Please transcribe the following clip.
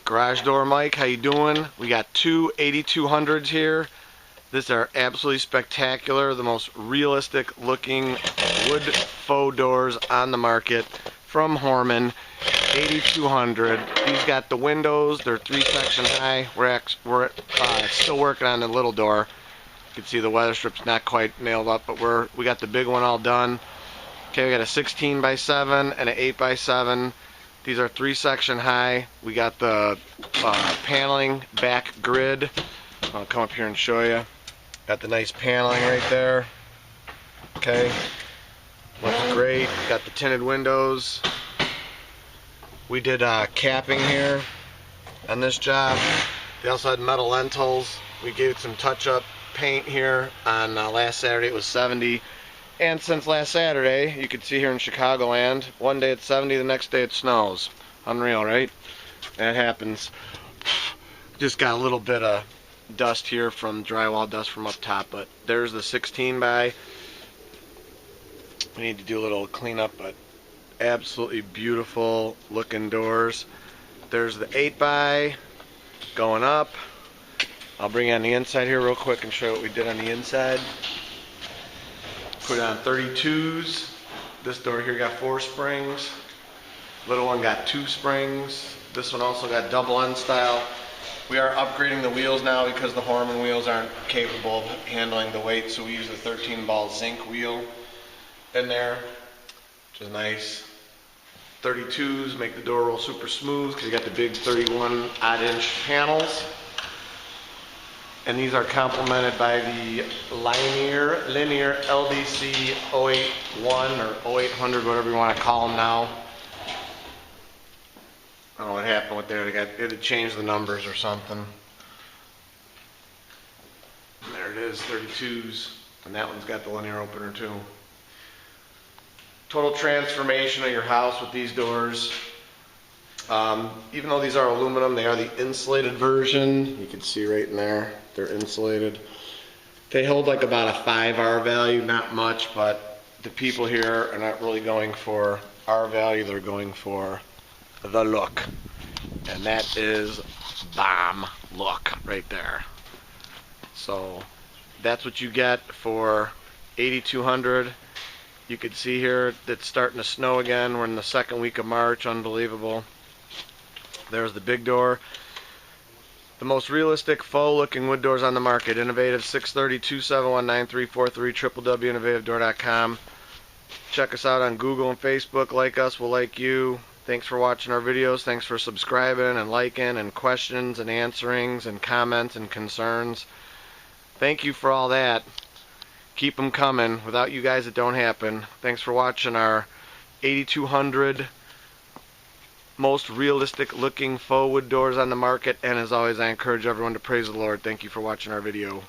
Garage door Mike, how you doing? We got two 8200s here. These are absolutely spectacular, the most realistic looking wood faux doors on the market from Hormann. 8200. These got the windows, they're 3-section high. We're still working on the little door. You can see the weather strip's not quite nailed up, but we got the big one all done. Okay, we got a 16x7 and an 8x7. These are 3-section high. We got the paneling back grid. I'll come up here and show you. Got the nice paneling right there. Okay, looks great. Got the tinted windows. We did capping here on this job. They also had metal lentils. We gave it some touch-up paint here on last Saturday. It was 70. And since last Saturday, you can see here in Chicagoland, one day it's 70, the next day it snows. Unreal, right? That happens. Just got a little bit of dust here from drywall dust from up top, but there's the 16x. We need to do a little cleanup, but absolutely beautiful looking doors. There's the 8x going up. I'll bring you on the inside here real quick and show you what we did on the inside. Put on 32s. This door here got 4 springs. Little one got 2 springs. This one also got double end style. We are upgrading the wheels now because the Hormann wheels aren't capable of handling the weight, so we use the 13-ball zinc wheel in there, which is nice. 32s make the door roll super smooth because you got the big 31 odd-inch panels. And these are complemented by the linear LDC 081 or 0800, whatever you want to call them now. I don't know what happened with there. It had changed the numbers or something. And there it is, 32s. And that one's got the linear opener too. Total transformation of your house with these doors. Even though these are aluminum, they are the insulated version. You can see right in there, they're insulated. They hold like about a 5 R value, not much, but the people here are not really going for R value, they're going for the look. And that is bomb look right there. So that's what you get for 8200. You can see here it's starting to snow again. We're in the 2nd week of March, unbelievable. There's the big door. The most realistic faux looking wood doors on the market. Innovative 630-271-9343 www.innovativedoor.com. Check us out on Google and Facebook. Like us, we'll like you. Thanks for watching our videos. Thanks for subscribing and liking and questions and answerings and comments and concerns. Thank you for all that. Keep them coming. Without you guys it don't happen. Thanks for watching our 8200 most realistic looking faux wood doors on the market, and as always I encourage everyone to praise the Lord. Thank you for watching our video.